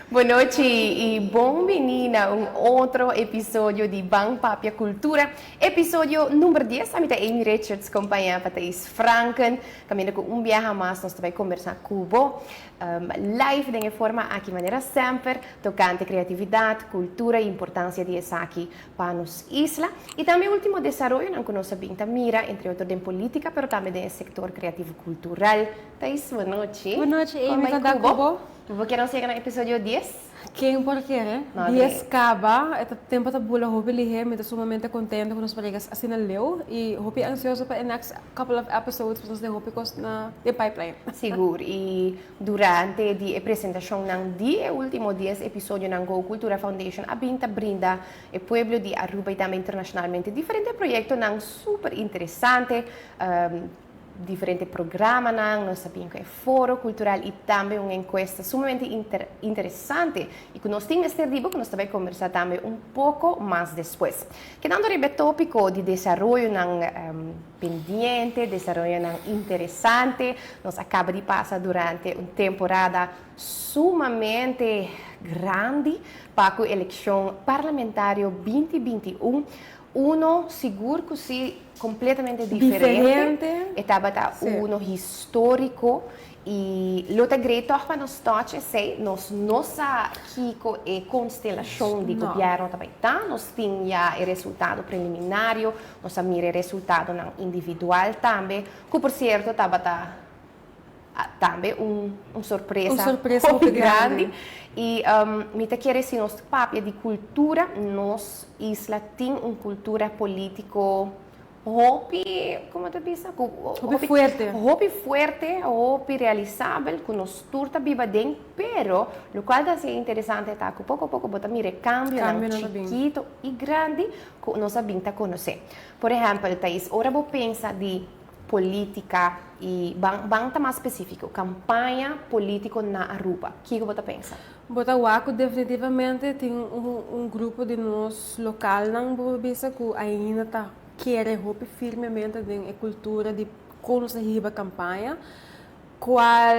Boa noite e bem-vinda a outro episódio de Bang Papia Cultura. Episódio número 10, a minha Amy Richards, companhia Patrícia Franken. Caminho com viaje mais, nós também conversar com Cubo. Live de forma aqui maneira sempre, tocante criatividade, cultura e importância de essa aqui para nos isla. E também o último desenvolvimento na nossa Binta Mira, entre outros em política, mas também no setor criativo cultural. Thais, boa noite. Boa noite, Amy. Cubo. Vou querer chegar no episódio 10. Quem por quê? 10 acaba, é tempo da bula, hope lihe, me sumamente contente com os colegas assim na leu e hope ansioso para next couple of episodes para nós hope na the pipeline. Seguro. E durante a apresentação do último 10 episódio na Go Cultura Foundation, a Binta brinda o pueblo de Aruba e também internacionalmente diferentes projetos super interessantes. Diferentes programas, nós sabemos que é foro cultural e também uma encuesta sumamente interessante e que nós temos este divo que nós também conversar também pouco mais depois. Quedando no tópico de desenvolvimento pendiente, desenvolvimento interessante, nós acaba de passar durante uma temporada sumamente grande para a eleição parlamentar 2021. Seguro que sim, completamente diferente. Estava uno histórico e luta grande para nós todos, sei, nossa Kiko e constelação de governo também tá, nós temos já o resultado preliminar, nós temos o resultado individual também, que por certo estava também uma surpresa muito grande. E me quer dizer, nosso papel de cultura, nós isla tem uma cultura político como tu diz? Fuerte, realizável, que nós turta viva dentro, pero o qual é interessante é que pouco a pouco bota mire cambio chiquito e grande que nós sabemos conhecer. Por exemplo, Thais, ora vou pensar de política e bang mais específico, campanha política na Aruba. O que você pensa? Botawaco definitivamente tem grupo de nós local não bisa que ainda tá quer firmemente a cultura de conhecer a campanha, qual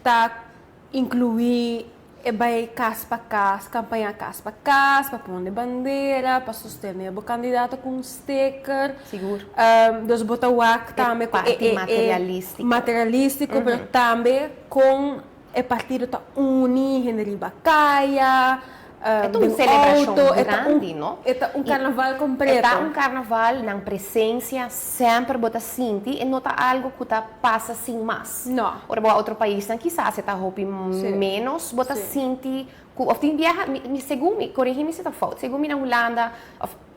tá incluir vai casa para casa, campanha casa para pôr bandeira, para sustentar o candidato com sticker. Seguro. Dos Botawac também materialístico, mas também com o partido tá unido em Ribacaia. É uma celebração grande, não? É um carnaval completo. É um carnaval na presença, sempre você sente e não é algo que passa assim mais. Não. Ora, outro país, quizás você está menos, você sente. Ou tem viaja, segundo, corrija-me se está falta, segundo na Holanda,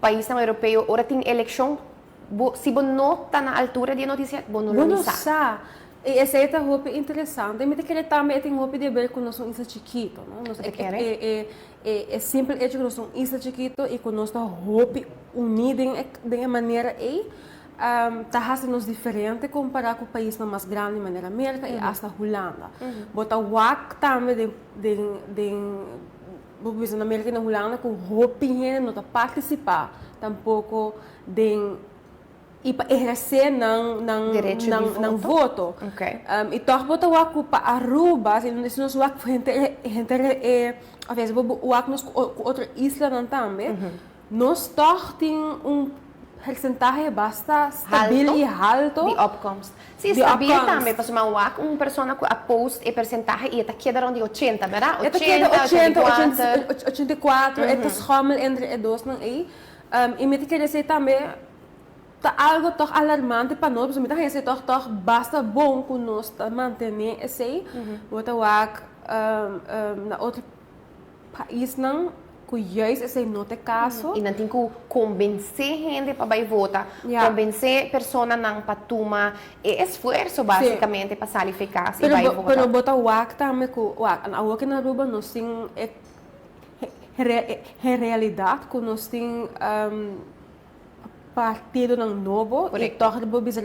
país europeu, ora tem eleição, se você não está na altura de notícia, você não sabe. E essa é uma roupa interessante. Eu queria também ter roupa de ver com nós um isla chiquito, não? É simples é que nós um isla chiquito e com nossa roupa unida de uma maneira tá fazendo diferente comparado com o país mais grande, maneira América e hasta Holanda. Bota o WAC também na América e na Holanda com roupa não tá participar tampouco e para exercer não voto. Okay. E toch bota o ac para Aruba, se nós o ac gente às vezes o ac nos outra isla não também. Nós toch tem percentagem bastante estável e alto de outcomes. Sim, estável também, para somar o ac, uma pessoa que após e percentagem e está quedando de 80, verdade? 84, é schommel entre dois não é. E me quer dizer também tá algo toch alarmante para nós, mas também esse toch basta bom que nós manter esse outra na outro país não cuidáis esse não tem caso e não tem que convencer gente para ir votar, convencer pessoas não para tomar esforço basicamente para sair eficaz e vai votar. Pero bota o ac também com o ac na Aruba nós tem realidade que nós tem partido não novo e torre de bobis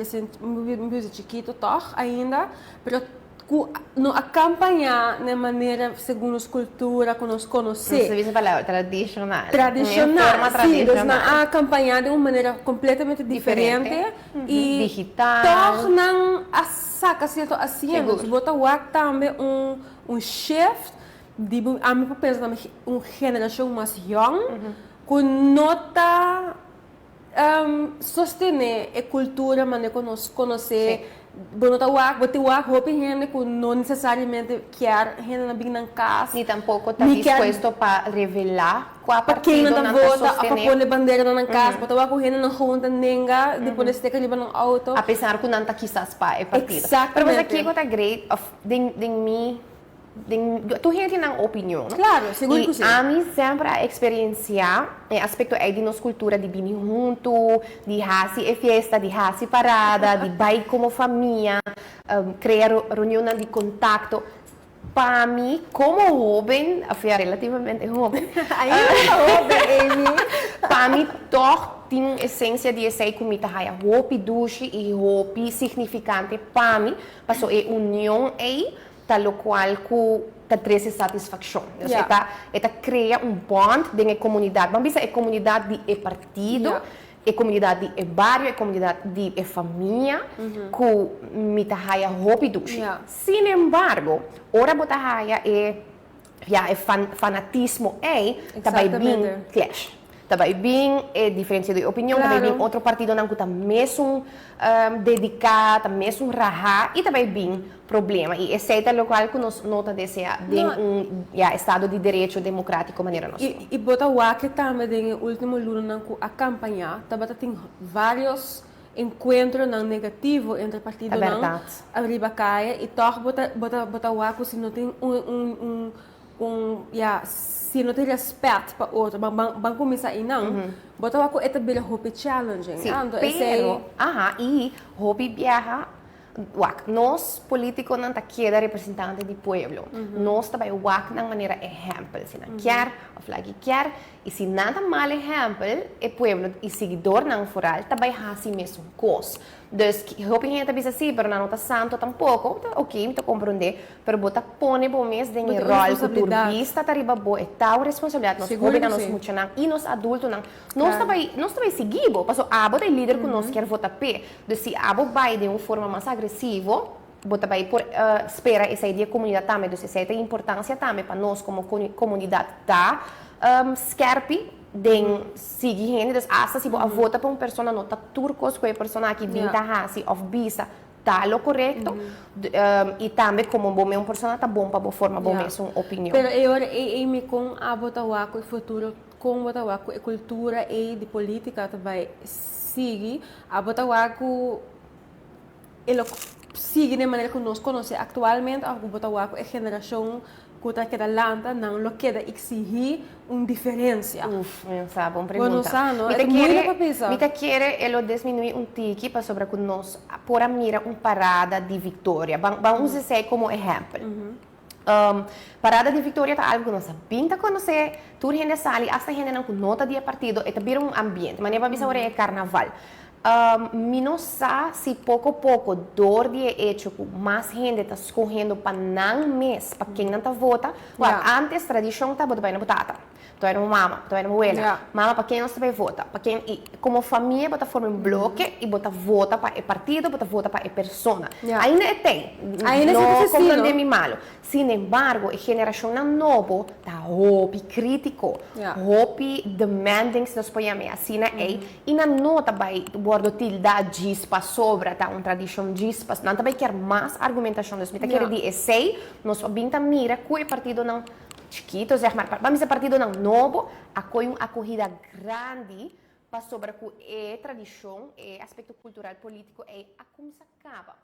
chiquito torre ainda, pero no acompanhar de maneira segundo a cultura que nós conhecemos. Não se palavra tradicional. Tradicional, Forma sim, tradicional. nós acompanhar de uma maneira completamente diferente e digital. tornam a saca certo assim, nós bota também um shift de a mim penso também uma geração mais young que nota sostener a cultura maneira que nós conhecer. Bonota bote roupa gente que não necessariamente quer gente na bem na casa. Nem tampouco está disposto para revelar qual para quem partido não não está vota, para sostener. pôr bandeira na casa, para tomar correndo na junta, nenga, depois de ter que levar no auto. Apesar que não está quizás para o partido. Exatamente. Mas aqui está great of tu gente não opinião, não? Claro, seguro que sim. A mim sempre a experienciar aspecto é de nossa cultura de vir junto, de hasi festa, de hasi parada, de bair como família, criar reunião de contato. Para mim, como jovem, fui relativamente jovem, para mim, todo tem essência de essa comida, roupa doce e roupa significante para mim, passou a união aí, tal qual que traz satisfação. Então, cria bond dentro da comunidade. Vamos dizer, a comunidade de partido, a comunidade de bairro, a comunidade de família, que me tahaia roupa doce. Sin embargo, ora bota haia é fanatismo também bem clash. Também bem diferença de opinião, também bem outro partido não que está mesmo dedicado, mesmo raha e também bem problema. E esse é o local que nós nota desse estado de direito democrático maneira nossa. E bota o que também no último ano que a campanha, também tem vários encontros não negativo entre partidos não arriba caia e toch bota o que se não tem se não tem respeito para outro, vamos começar aí não. Bota o que é também roupa challenging. Sim, pero, e roupa viaja. Nós, políticos, não queremos representante do povo. Nós também de maneira exemplo. Se não quer, o flag quer. E se nada mal exemplo, o povo e seguidor não foral também faz assim mesmo coisa. Então, roupa gente bisa assim, mas não está santo tampouco. Ok, me compreender. Mas bota põe bom mês de rol que turbista tá riba boa. É tal responsabilidade. Nós roupa nós muito não. E nós adultos não. Nós também seguimos. Passou abo é líder que nós quer votar p. Então, se abo vai de uma forma mais agressiva, bota vai por espera essa ideia comunidade também. Então, essa é a importância também para nós como comunidade tá scarpi den seguir gente, hasta se a vota para uma pessoa não tá turcos com a pessoa que vinta hasi of bisa tá lo correto e também como uma pessoa tá bom para forma bom mesmo opinião. Pero agora me com a botawaco e futuro com botawaco e cultura e de política também sigue a botawaco ele sigue de maneira que nós conhecemos atualmente a botawaco é geração que da lanta não lo queda exigir uma diferença. Não sabe, uma pergunta. Bueno, sano, é muito para pensar. Me quer ele diminuir tique para sobre que nós por a mira uma parada de vitória. Vamos dizer como exemplo. Parada de vitória é algo que nós pinta conhecer, tudo gente sale, hasta gente não nota dia partido, é também um ambiente. Mas nem para é carnaval. Não sei se pouco a pouco, dor de hecho, mais gente está escorrendo para não mês, para quem não está vota. Antes, tradição estava bem na batata. Então era uma mama, então era uma abuela. Mama para quem não sabe votar. Para quem, e, como família, bota forma um bloque e bota vota para o partido, bota vota para a pessoa. Ainda tem. Não compreende-me mal. Sin embargo, a geração nova está roupa crítico, roupa demanding, se nós podemos assim, e não nota vai bordo tilda gispa sobre tá uma tradição gispa, não também quer mais argumentação, nós quer de essay, nós binta mira que o partido não chiquito, vamos dizer partido não novo, acolhe uma acorrida grande para sobre que é tradição, é aspecto cultural político, é a como se acaba.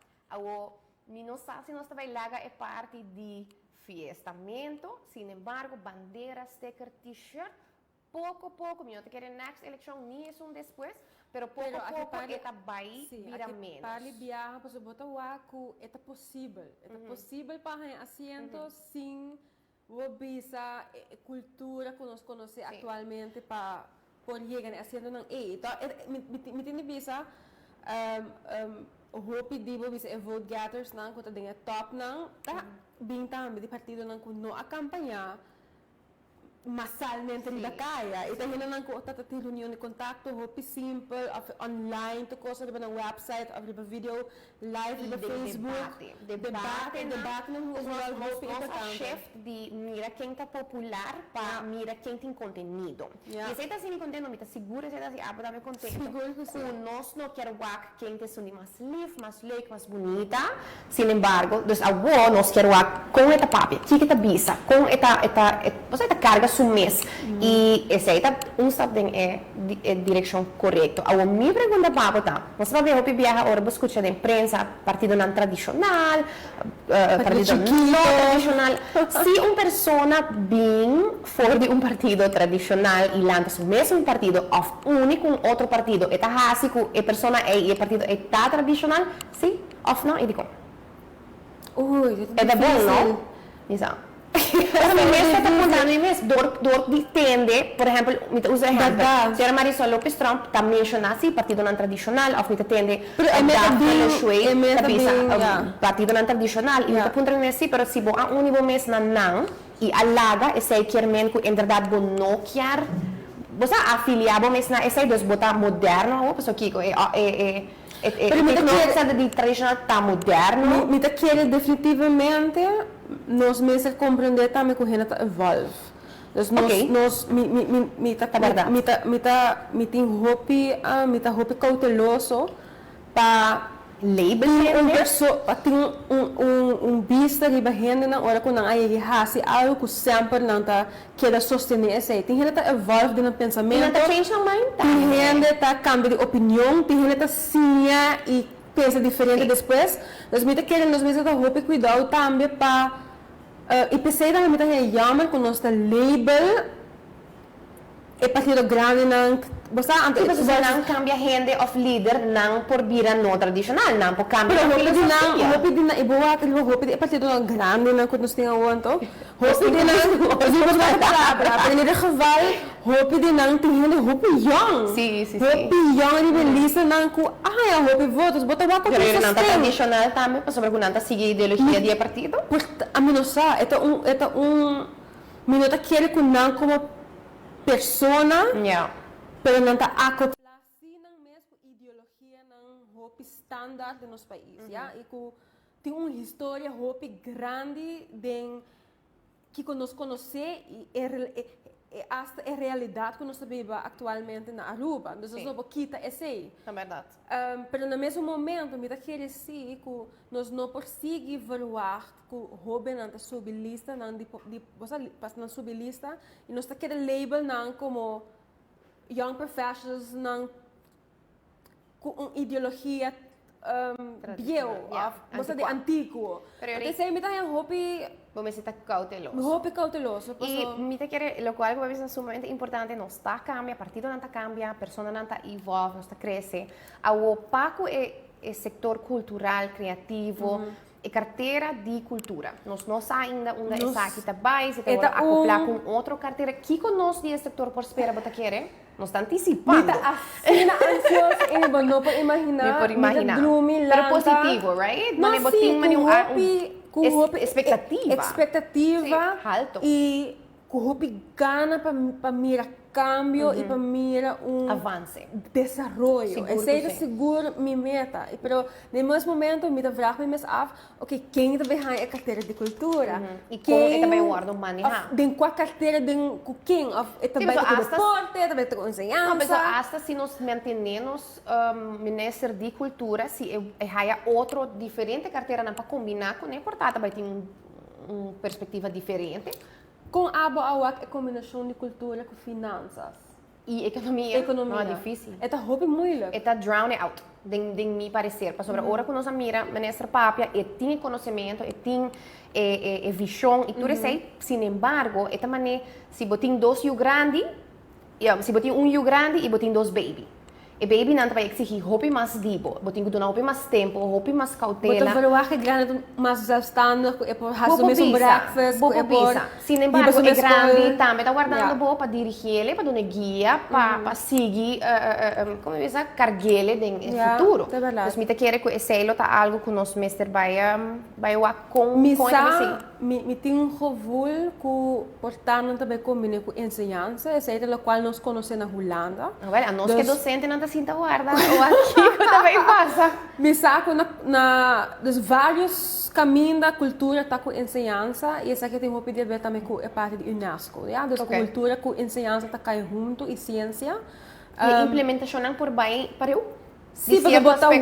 Não sabe se nós também larga é parte de fiestamento, sin embargo, bandeiras, sticker, t-shirt, pouco a pouco, não te querem next election, nem isso depois, pero pouco a pouco, eta vai virar menos. Para aliviar, para botar o aco, é possível. É possível para assento sem visa cultura que nós conhecemos atualmente para por chegar assento não. Então, me tem visa hopi di bo bisa vote getters nang kung tadinga top nang ta bintang di partido nang kung no a kampanya masalmente da kaya. Ito yun nang kung tatati reunião de contacto, hopi simple, of online, to kosa riba ng website, of riba video, live riba Facebook, debate ng usual, hopi importante. Chef de mira quem está popular para mira quem tem conteúdo. E se está sem conteúdo, me está segura se está se abre também conteúdo. Seguro que sim. Nós não quer wak quem te suni mais live, mais leuk, mais bonita. Sin embargo, dus agora nós quer wak com esta papia, que está bisa, com esta carga su mês. E esse aí tá step ding é direção correta. A minha pergunta para tá. Nós vamos ver o viaja ora escuta da imprensa, partido não tradicional, partido não tradicional. Se uma pessoa bem for de partido tradicional e lança o mesmo partido of único outro partido, é tásico, é pessoa é partido é tá tradicional, sim, of não, é de como. Ui, é da bom, não? Exato. Pero mi mes está contando, mi mes, door tende, por ejemplo, me usa ejemplo, Sra. Marisol Lopez Trump está mencionando así, partido não tradicional, of me tende, partido não tradicional, e me está contando assim, pero se bo a único mes não, e alaga, esse quer men que em verdade bo não quer, você afiliado mes na esse dos botar moderno, ou pessoa que pero me está de tradicional tá moderno, me está querendo definitivamente nós mesmos compreender também que o Renata evolve. Nós me tem hopi cauteloso para label tem vista de barrenda na hora quando aí hasi algo que sempre não tá quer sostener esse. Tem gente evolve de pensamento. Tem change na mind. Tem gente tá cambia de opinião, tem gente sinha e pensa diferente depois. Nós me querem nós mesmos dar hopi cuidado também para e pensei também que jammer com nosso label é partido grande não você antes não cambia gente of leader não por vira não tradicional não por cambia hopi de não ibuat hopi de partido grande não quando nós temos onto hopi de não vamos lá para ele geval hopi de não tem gente hopi young hopi young e beleza não com hopi votos bota wako não tradicional também para sobre que não seguir ideologia de partido a mim não sabe é minuto quer que não como persona pero não está acoplada assim não mesmo ideologia não hopi standard de nosso país e que tem uma história hopi grande que nós conhecer e é realidade que nós vivemos atualmente na Aruba. Então, nós não quita esse aí. É verdade. Mas no mesmo momento, me quer dizer que nós não conseguimos evaluar que o jovem não está sob lista, não está sob lista, e nós queremos label não como young professionals não com uma ideologia você de antigo. Então, se me dá um hobby, vamos estar cauteloso. Um hobby cauteloso. E me te quer, lo cual é sumamente importante, não está cambia, partido não está cambia, pessoa não está evolve, não está cresce. O opaco é setor cultural, criativo, é carteira de cultura. Nós ainda uma essa aqui está bem, se tem que acoplar com outra carteira. Que conosco de setor por espera, você quer? Nós está antecipando. Está assim ansioso e não pode imaginar. Não pode imaginar. Pero positivo, right? Mas com expectativa. Expectativa. Alto. E com gana para mirar cambio e para mirar avance, desenvolvimento. Esse é seguro minha meta. Pero no mesmo momento me dá vraag me af, ok, quem está behind a carteira de cultura? E quem também guarda manejar? De qual carteira de quem? É também com deporte, também com ensinança. Mas hasta se nós mantenemos ministério de cultura, se há outra diferente carteira para combinar com importada, vai ter uma perspectiva diferente. Com a combinação de cultura com finanças e economia. Não é difícil. É hobby muito. É drown out, de me parecer. Para sobre a hora que nós mira, ministra papia, tem conhecimento, tem visão e tudo isso aí. Sin embargo, é também se botem dois yu grande, se botem um yu grande e botem dois baby. E baby não vai exigir hopi mais dibo, botinho do hopi mais tempo, hopi mais cautela. Bota verwacht que grande mais zelfstandig, é por razo mesmo breakfast, é por. Sin embargo, é grande, também tá guardando boa para dirigir ele, para dar guia, para seguir, como eu dizer, carguele no futuro. É verdade. Então, me quer que esse elo tá algo que o nosso mestre vai com me tem um revol que portanto também combina com ensinança, essa é a qual nós conhecemos na Holanda. A nós que docente não tá cinta guarda, ou aqui também passa. Me saco dos vários caminhos da cultura tá com ensinança e essa aqui tem um pouco de ver também com a parte da Unesco, yeah? Dus cultura com ensinança tá cai junto e ciência. E implementação não por bem para eu. Sim, porque botar o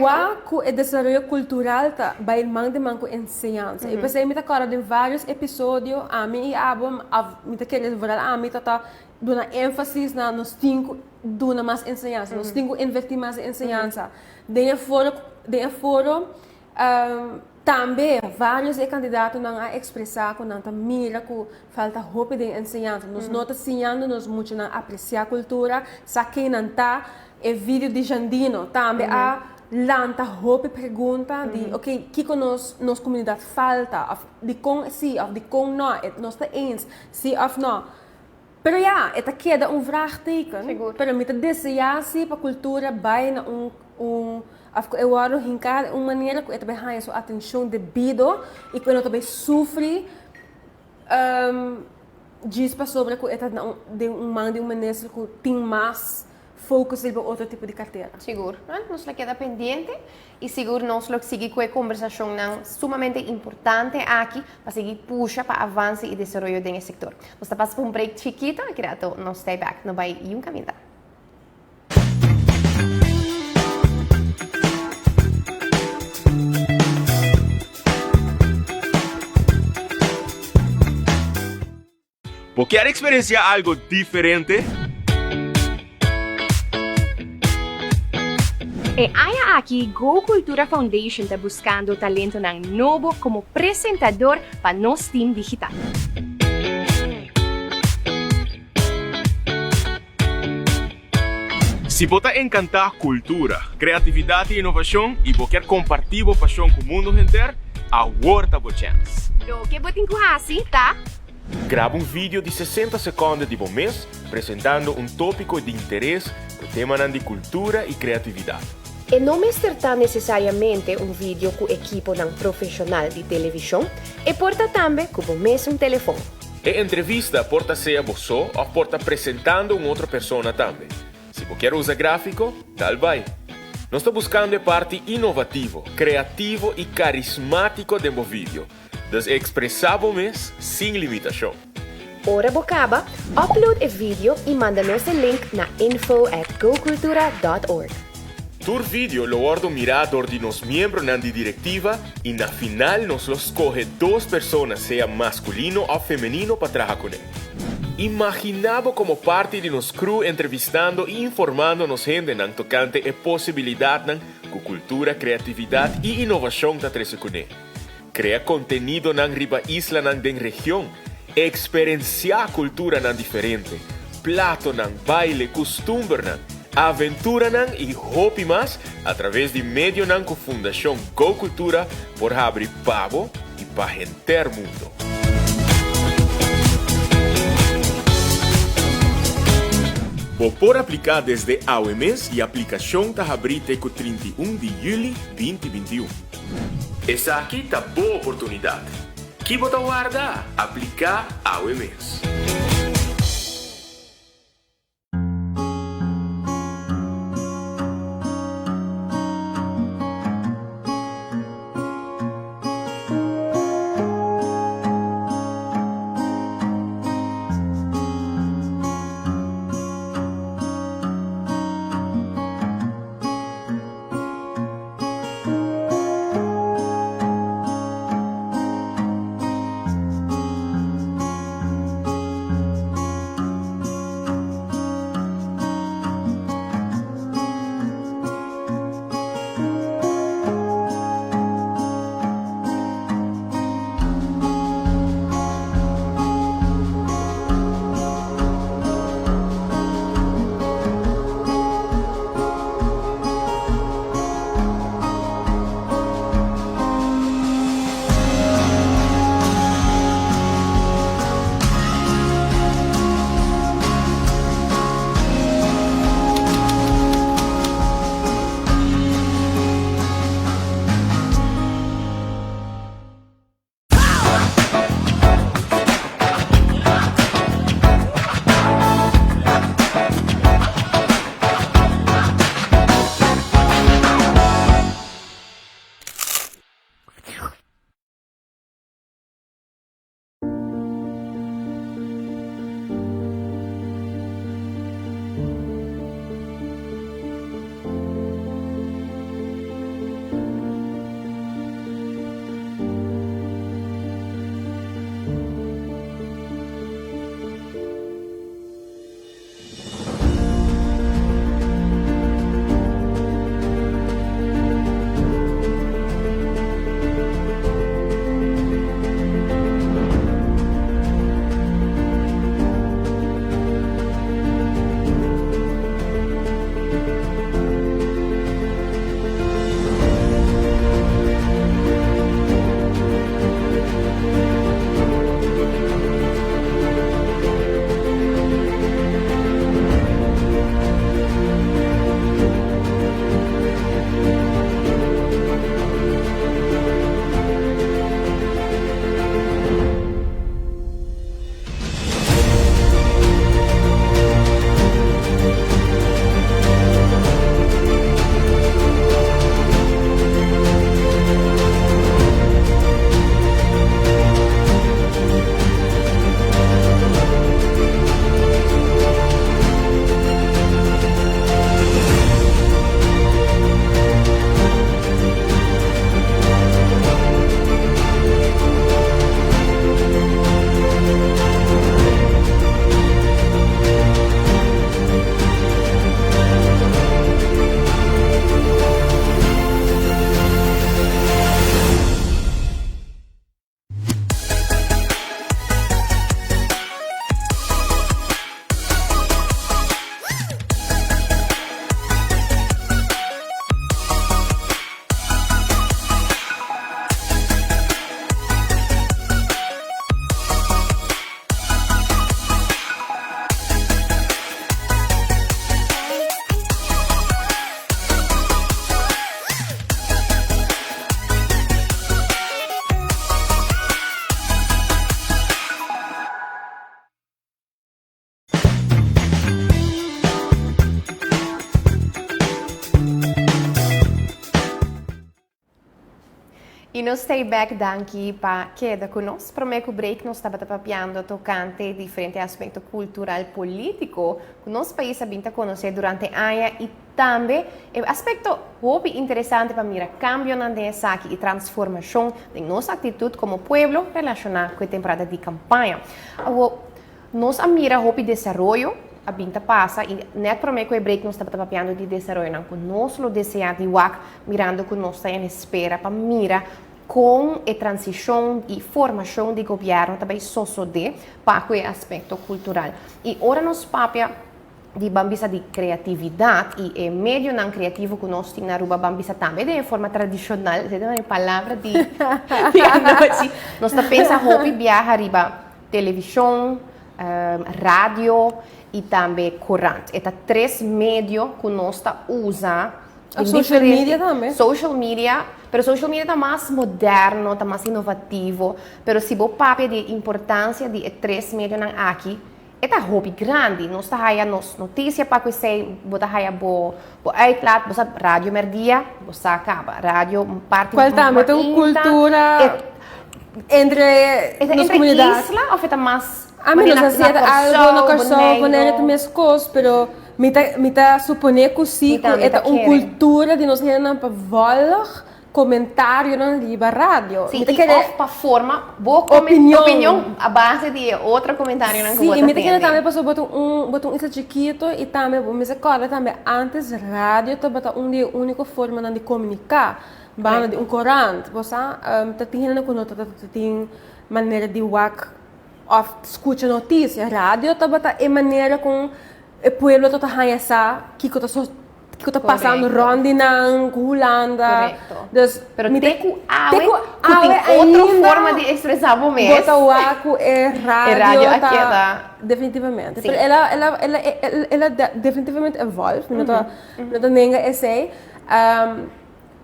desenvolvimento cultural tá bem mão com ensinança. E pensei me tá cara de vários episódios, a mim e a me tá querendo ver a mim tá dando ênfase na nos cinco dona mais ensinança, nos cinco investir mais ensinança. Daí fora também vários candidatos não a expressar com não mira com falta roupa de ensinança. Nos nota ensinando nos muito não apreciar a cultura, saquei não tá é vídeo de Jandino também a lanta roupa pergunta de ok que nos comunidade falta de com sim of de com não nós está eens sim of não. Pero ja, esta queda vraagteken. Pero met de desejatie para cultura bijna eu acho hincar uma maneira que também ganha sua atenção devido e que não também sofre diz para sobre que esta de man de uma maneira que tem mais foco em outro tipo de carteira. Seguro. Nos la queda pendiente e seguro nós lo seguir com a conversação sumamente importante aqui para seguir puxa para avanço e desenvolvimento desse setor. Nós passamos por break chiquito e creato nós stay back no vai e caminho. ¿Quer experienciar algo diferente? E aí aqui, Go Cultura Foundation está buscando talento novo como apresentador para nosso time digital. Se você encantar cultura, criatividade e inovação e você quer compartilhar a paixão com o mundo inteiro, agora está a chance. O que você tem tá? Grava vídeo de 60 segundos de bom mês, apresentando tópico de interesse do tema de cultura e criatividade. E não está necessariamente vídeo com equipo profissional de televisão, e porta também com o mesmo telefone. E entrevista porta ser você ou porta apresentando outra pessoa também. Se você quer usar gráfico, tal vai. Nós estamos buscando a parte inovativo, criativo e carismático do vídeo. Dus expressamos sem limitação. Ora bocaba, upload o vídeo e manda-nos o link na info@gocultura.org. Tur vídeo lo ordo mirador de nos miembros na directiva e na final nos los escoge 2 pessoas, seja masculino ou feminino, para trabalhar com ele. Imaginamos como parte de nos crew entrevistando e informando nos gente nan tocante a possibilidade com cultura, criatividade e inovação da trece com ele. Crea contenido nan riba isla nan den região, experienciar cultura nan diferente, plato nan baile, costumbre nan, aventura nan e hopi mais através de meio nan com Fundação Go Cultura por abrir pavo e para enter mundo. Por aplicar desde AOMS e a aplicação está aberta com 31 de julho de 2021. Essa aqui tá boa oportunidade. Que bota guarda? Aplicar AOMS. E nós stay back daqui para queda conosco. Para mim, que o break nós estava papiando tocante diferente aspecto cultural político que nosso país sabia conhecer durante anos e também aspecto muito interessante para mirar cambio na dessa e transformação de nossa atitude como povo relacionada com a temporada de campanha. Nós mira o desenvolvimento a binta passa e net para mim que o break nós estava papiando de desenvolvimento não que nós lo deseja de wak mirando que nós está em espera para mira com a transição e formação de governo também de para o aspecto cultural e ora nós papia de bambisa de criatividade e meio não criativo que nós temos na Aruba bambisa também de forma tradicional de uma palavra de nós está pensando hobby viajar riba televisão rádio e também corrente. Estes três meios que nós usa social media também. Social media, pero social media está mais moderno, está mais inovativo, pero se você papi de importância de três meios aqui, é um hobby grande. Nós está aí nos notícias para que você bota aí bo uitlaat, você rádio merdia, você acaba rádio parte. Qual também tem cultura entre comunidades. Isla ou é mais a menos assim, algo no coração, poner as minhas coisas, pero me tá suponer que sim, é uma cultura de nós não para volar comentário na riba rádio. Sim, e para forma boa opinião a base de outro comentário na sim, e me quer também passou botar isso chiquito e também me recorda também antes rádio estava única forma de comunicar, banda de corante, você tá tendo com outra tem maneira de work of escuta notícia, rádio estava é maneira com o povo todo essa que está passando rondinang, Holanda. Dus, pero tem outra forma de expressar o mesmo. Bota o aco é rádio tá definitivamente. Ela definitivamente evolve, não tá nenhum essay.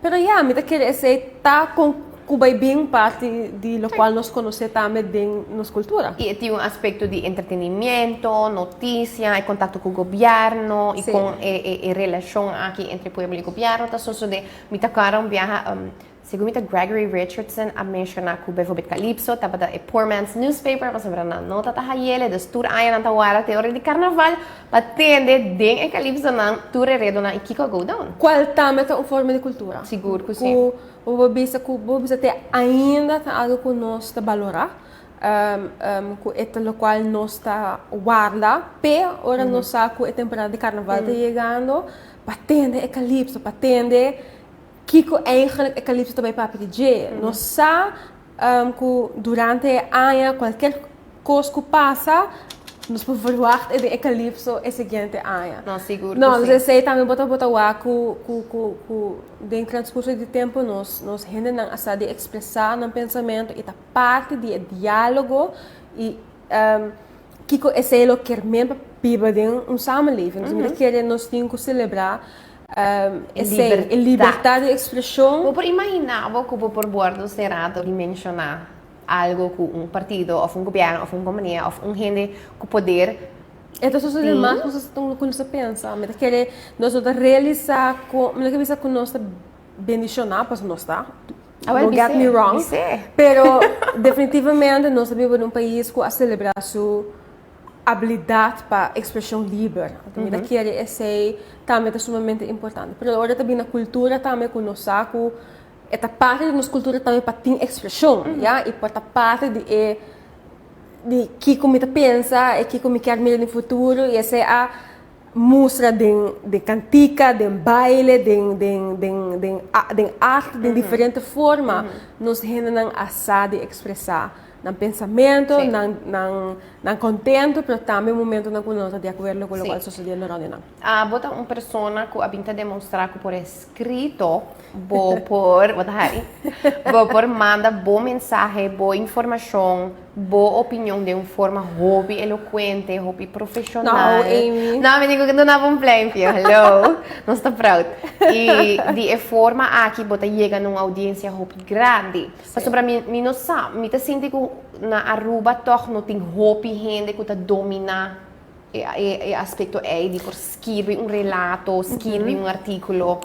Pero me tá querer essay tá com Cuba é bem parte de lo qual nós conhecemos também de nossa cultura. E tem um aspecto de entretenimento, notícia, e contato com o governo, e com a relação aqui entre o povo e o governo. Tá só de me tocaram viajar, segundo Gregory Richardson, a mencionar que o Bevo Calypso, tava da Poor Man's Newspaper, mas sobre na nota tá aí, dos tour aí na tawara teoria de carnaval, patende den e Calypso na tour redo na Ikiko Go Down. Qual também é uma forma de cultura? Seguro que sim. O bisa ter ainda algo que nós está valorar, que é o qual nós está guarda, pe ora nós saco a temporada de carnaval está chegando, patende é Calypso, patende Kiko eigenlijk Calypso também para DJ. Nós sa que durante a ano qualquer coisa que passa nós podemos verwachten de Calypso é seguinte ano. Não, seguro. Não, nós sei também botar o aco de transcurso de tempo nós ainda não asa de expressar no pensamento e da parte de diálogo e Kiko é sei lo que mesmo piba de samenleving. Nós temos que celebrar liberdade de expressão. Vou imaginar que vou por bordo cerrado de mencionar algo com partido, ou governo, ou companhia, ou gente com poder. Então, só se mais quando você pensa, mas querer nós realizar com, me cabeça com nossa bendicionar, para nós está. Don't get me wrong. Pero definitivamente nós vivemos num país que a celebrar sua habilidade para expressão livre. Então, querer esse também é sumamente importante. Pero agora também na cultura também com nós saco esta parte da nossa cultura também para ter expressão, e para parte de que como pensa, e que como quer mirar no futuro, e essa é a mostra de cantica, de baile, de arte, de diferente forma, nós ainda não asa de expressar não pensamento, não contento, mas também no momento não conosco de acordo com o que está sucedendo na rua. Bota uma pessoa que a pinta demonstrar que por escrito, por manda boa mensagem, boa informação, boa opinião de uma forma hobby eloquente, hobby profissional. Não, Amy. Não, me digo que não há um plano, hello, não estou proud. E de forma aqui, bota chega numa audiência hobby grande. Mas para mim não sabe, me sinto que na Aruba toch não tem hobby gente que domina e aspetto è di scrivere un relato, scrivere un articolo,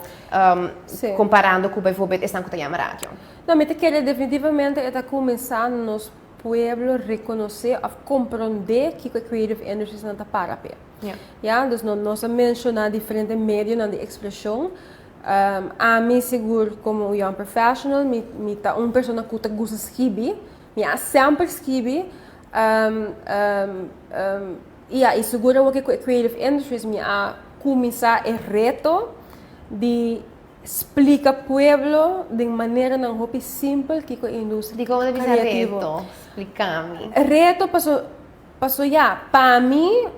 Sì. comparando con bijvoorbeeld Estanco Tayama Radio. Não, mas que definitivamente é começar nos pueblos reconhecer, a compreender que a creative industry não está para pé. Yeah. Ja, dus nós mencionar diferentes meios na expressão. A mim seguro como um young professional, me tá pessoa que gosta de escrever, me sempre escrever. E seguro que a creative industries me a começar o reto de explicar pueblo de maneira não muito simples que a indústria Di come devi creativa. reto? Spiegami. Reto passou já. Para mim,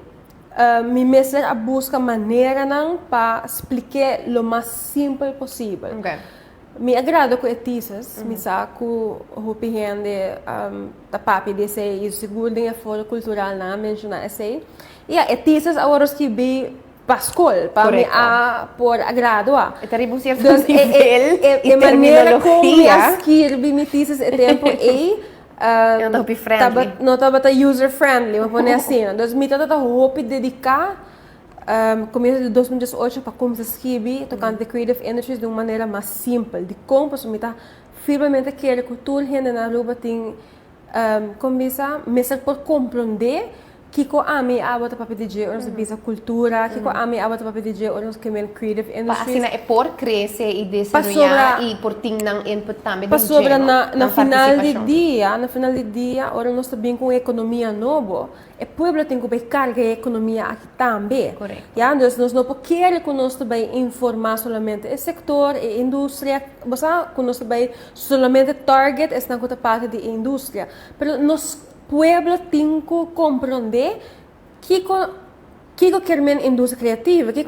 me mesmo a buscar maneira não para explicar o mais simples possível. Ok. Me agrada com artistas, me saco o gente da papi de ser seguro de fora cultural na mencionar assim. E artistas agora que be pascol para me a por agrado. E terrible certo Dus nível e maneira como me escrevi me artistas e tempo não tá muito friendly. não estava user friendly, vamos pôr assim. Então, me estava hope dedicar começo de 2018 para começar a escrever tocando de creative industries de uma maneira mais simples. De como me está firmemente querer que toda gente na rua tem começar a por compreender que a mim abota para pedir os bisa cultura, que a mim abota para pedir os que men creative industries. Assim é por crescer e desenvolver e por ter input também. Para sobre na final do dia, ora nós também com a economia nova, o povo tem que carregar a economia aqui também. Correto. Ja, dus nós não queremos que nós também informar somente o setor, a indústria, basta que nós também somente target esta parte da indústria, mas nós pueblo tem que compreender que quer indústria criativa, que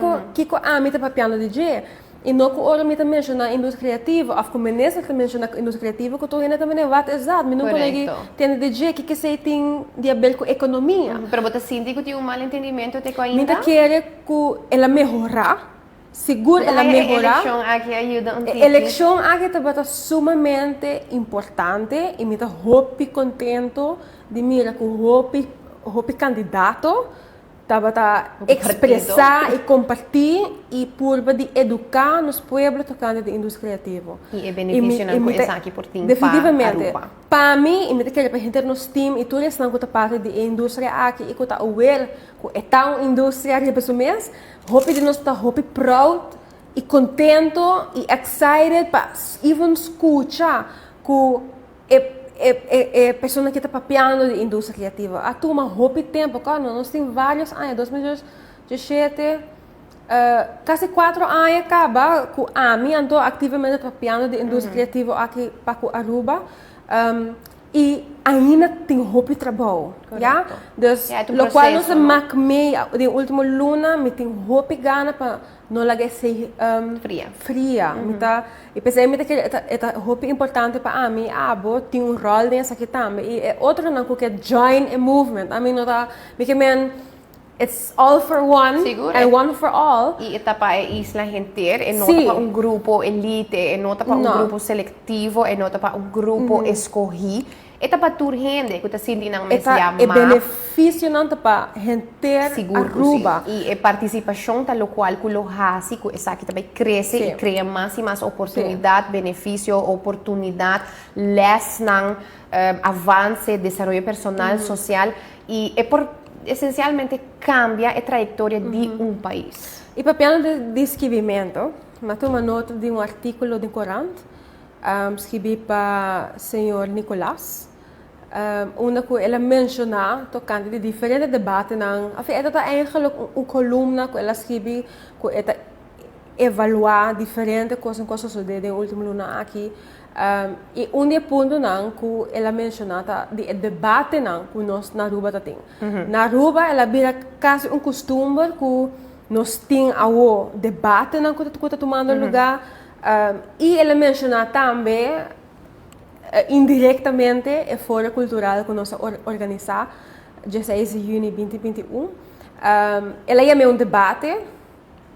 a mim está papiando de jeito. E não que ora me também menciona indústria criativa, a comunista também menciona indústria criativa, que tu ainda também é vato exato, mas não consegue ter de jeito que você tem de abrir com economia. Pero você sente que tem mal entendimento te com ainda? Minta quer que ela melhorar. Seguro ela melhorar. A eleição aqui ajuda um pouco. A eleição aqui está sumamente importante e me está muito contento de mirar que o candidato estava expressar e compartilhar e por de educar nos pueblos tocando de indústria criativa. E é benefício não coisa aqui por ti. Definitivamente. Para mim, me quer para gente nos team e tudo isso não conta parte de indústria aqui e conta aware que é tão indústria que pessoas mesmo, hope de nós está hope proud e contento e excited para even escutar que pessoa que está papiando de indústria criativa. A turma hope tempo, cara, nós temos vários anos, 2017, quase 4 anos acaba com a minha estou ativamente papiando de indústria criativa aqui para Aruba. E ainda tem hope trabalho, já? Então, qual nós macmei de último luna, me tem hope gana para não lagar ser fria. E pensei que é hope importante para mim, tem rol nessa aqui também. E outro não que join a movement. I mean, nota, porque it's all for one and one for all. E etapa é isla inteira, e não para grupo elite, e não para grupo seletivo, e não para grupo escolhido. Esta para tur gente que está sentindo não se chama. É benefício não para gente Aruba. E a participação da local que lo hace, que essa aqui também cresce e cria mais e mais oportunidade, benefício, oportunidade, les não avance, desenvolvimento personal, social e é por essencialmente cambia a trajetória de país. E papel de escrevimento, mas uma nota de artículo de Corante, escrevi para o senhor Nicolás, onde ela menciona tocando de diferentes debates. Ela está eigenlijk coluna que ela escreve, que ela evaluar diferentes coisas que sucederam no último ano aqui. E ponto que ela menciona de debate que nós na Aruba temos. Na Aruba ela vira quase costume que nós temos o debate que está tomando lugar. E ela menciona também indiretamente a Fórum Cultural que nós organizamos 16 de junho de 2021. Ela ia um debate,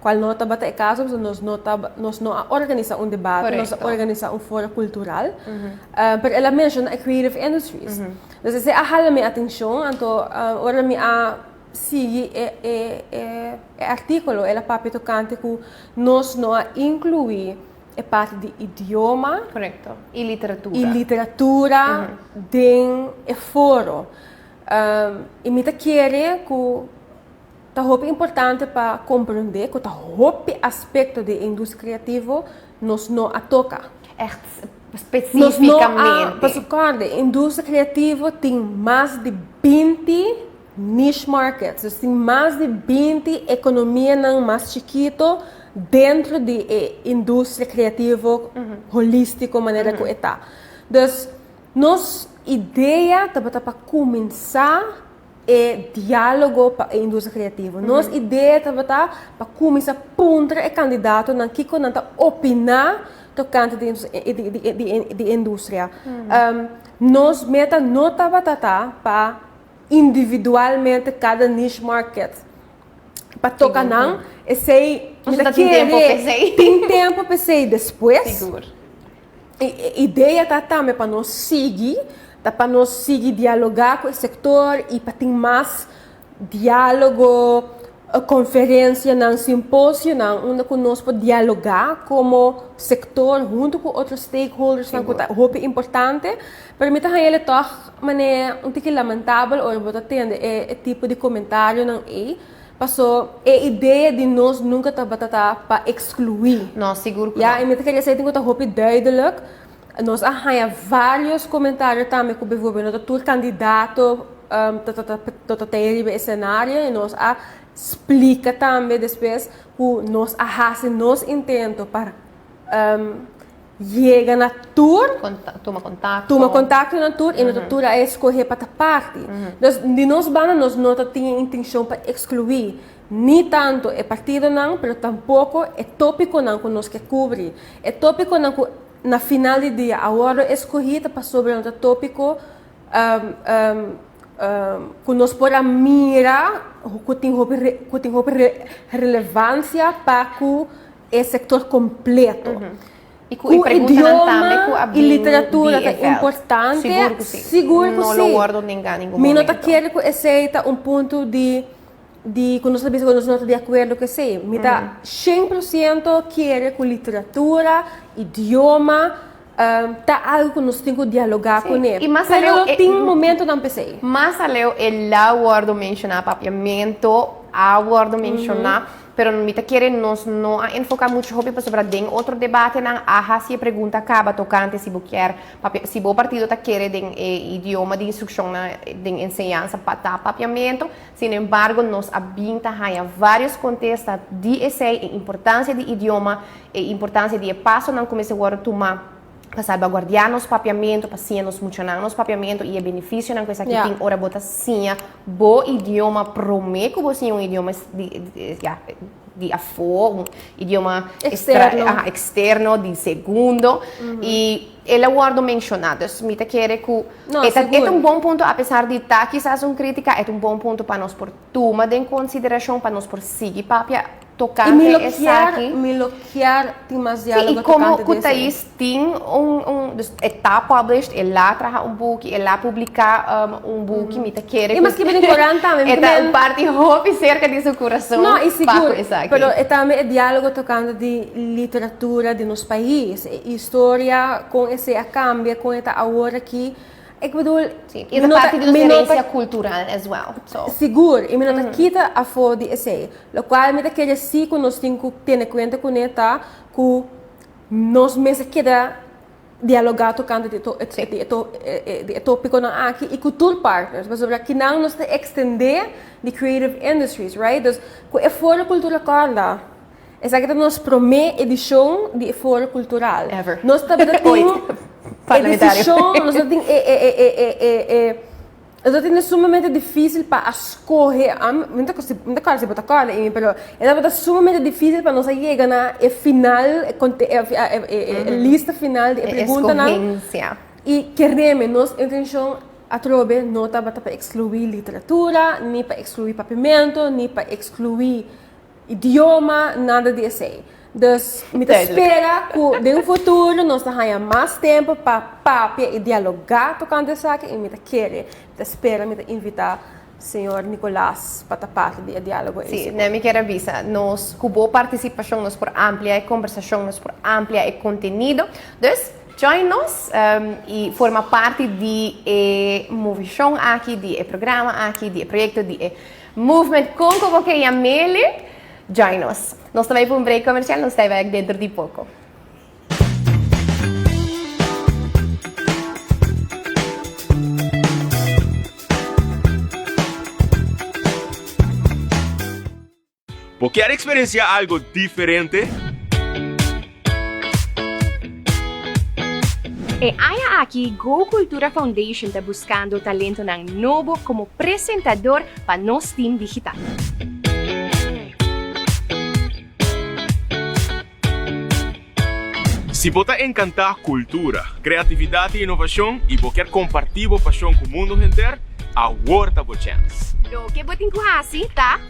qual não estava em caso, nós não organizamos debate, nós organizamos Fórum Cultural. Mas ela menciona a Creative Industries. Então, se a minha atenção, então, ora sigue o artículo, ela papi tocante que nós não incluir a parte de idioma Correcto. E literatura. e literatura dentro do foro. E me quer que tá roupa importante para compreender que tá roupa aspecto de indústria criativa nós não a toca. Echt Nós não especificamente. a indústria criativa tem mais de 20 niche markets, tem mais de 20 economia não mais chiquito dentro de indústria criativa holística maneira que está. Então, nossa ideia para começar diálogo para a indústria criativa. Nossa ideia para começar a pôr o candidato na que conta opinar tocante de indústria. Nós meta não para individualmente cada niche market. Para tocar não, tem tempo para ser depois. Seguro. A ideia também para nós seguir, para nós seguir dialogar com o setor e para ter mais diálogo, conferência, simpósio, onde nós podemos dialogar como setor junto com outros stakeholders, que é importante. Para mim, ele toch um pouco lamentável ou atende é tipo de comentário não é. Passou a ideia de nós nunca para excluir. Não, seguro que Ja, e met queria dizer que está roupa duidelijk. Nós arranha vários comentários também com bijvoorbeeld dat toer candidato tot het cenário e nós explica também depois que nós arrasem nos intento para chegar na tour. Toma contato. Toma contato na tour e na tour é escolher para a parte. Então, de nós banda nós não temos intenção para excluir nem tanto o partido não, mas tampouco é tópico não que nós quer cobrir. É tópico não que na final do dia agora escolhida para sobre um tópico que nós podemos mirar que tem relevância para o setor completo. E idioma e literatura é importante. Seguro que sim. Seguro que não sim. Não guardo nenhum Me momento. não quero que aceita ponto de quando nós sabemos que nós não estamos de acordo que sei. Me dá 100% quero que literatura, idioma, tá algo que nós temos que dialogar com ele. E mas não tem momento não pensei. Mas aleu lá guardo mencionar papiamento, guardo mencionar, pero me quer nós não enfocar muito sobre den outro debate na se a pergunta acaba tocante se você quer se o partido tá quer den idioma de instrução na den ensinança para papiamento. Sin embargo, nós abinta há vários contextos de essa importância de idioma e importância de passo não começa a tomar para salvaguardar nosso papiamento, para sim nos funcionar nosso papiamento e é benefício na coisa que tem hora bota sim bom idioma promete você idioma de afo, idioma externo de segundo e ela guardo mencionado, me quer que é bom ponto apesar de estar quizás crítica, é bom ponto para nós por tomar em consideração para nós por seguir papia tocante me bloquear demasiado. E como o Thais tem está published, ela traz book, ela publica book, me quer e mas que bem importante também. É parte hobby cerca de seu coração. Não, e seguro. Mas também é diálogo tocando de literatura de nosso país, história com esse cambio, com essa agora aqui. Ik bedoel, e da parte de diferença cultural as well. So. Seguro, e me nota quita a foto de esse, lo qual me quer dizer que nós temos que ter conta com ela, que nós mesmos queda dialogar tocando de tópico na aqui e com tour partners, mas sobre que não nos extender de creative industries, right? Dus, com a fora cultura corda. Essa que nós promete edição de fora cultural. Ever. Nós também temos edição, nós temos é sumamente difícil para escolher, muita coisa se pode acorda, mas é sumamente difícil para nós chegar na final, lista final de perguntas e queremos nossa intenção a trobe não está para excluir literatura, nem para excluir papiamento, nem para excluir idioma, nada disso. Então, me espera que no futuro nós tenhamos mais tempo para papia e dialogar tocando essa aqui e me querer, me espera, me invitar senhor Nicolás para parte do diálogo. Sim, na minha quero avisar, nós com boa participação, nós por amplia conversação, nós por amplia e conteúdo. Então, join nos e forma parte de movição aqui, de programa aqui, de projeto, de movement com como que é mele. Join nos. Nós também para um break comercial, nós estamos aqui dentro de pouco. ¿Vos querés experienciar algo diferente? E aí aqui, Go Cultura Foundation está buscando talento novo como apresentador para nosso time digital. Se você encantar cultura, criatividade e inovação e você quer compartilhar a paixão com o mundo inteiro, agora a chance. Lo que você tem tá?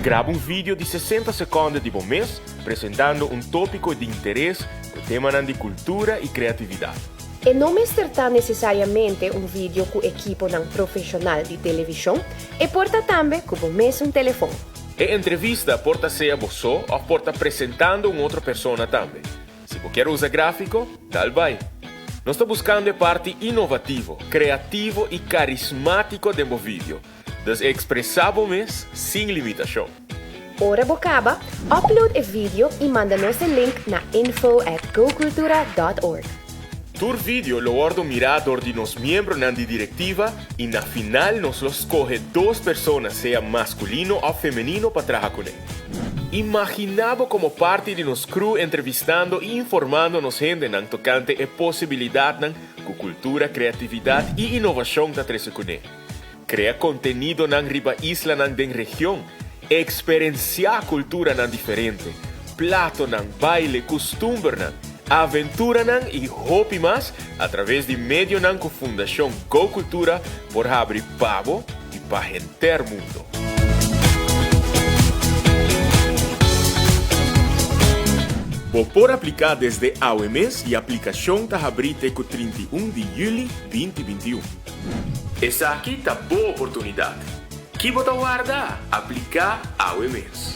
Grava um vídeo de 60 segundos de bom mês, apresentando um tópico de interesse no tema de cultura e criatividade. E não me será necessariamente um vídeo com equipe profissional de televisão, e porta também com um telefone. E entrevista porta ser você ou porta apresentando uma outra pessoa também. Se você quer usar gráfico, tal vai. Nós estamos buscando a parte inovativo, criativo e carismático do vídeo. Dus expressar mês sem limitação. Ora bocaba, upload o vídeo e manda-nos o link na info@gocultura.org. Tur vídeo lo guardo mirador de nos miembros na diretiva e na final nos los escoge 2 pessoas, seja masculino ou feminino, para trabalhar com ele. Imaginava como parte de nos crew entrevistando e informando nos gente nan tocante a possibilidade com cultura, criatividade e inovação da trece com ele. Crea conteúdo na riba isla na den região, experienciar cultura na diferente, plato na baile, costume na, aventura na e hope mais, através de meio na com Fundação Go Cultura por abrir pavo e para enter mundo. Vou por aplicar desde ao mês e a aplicação está aberta com 31 de julho de 2021. Essa aqui tá boa oportunidade. Que você guarda? Aplicar ao mês.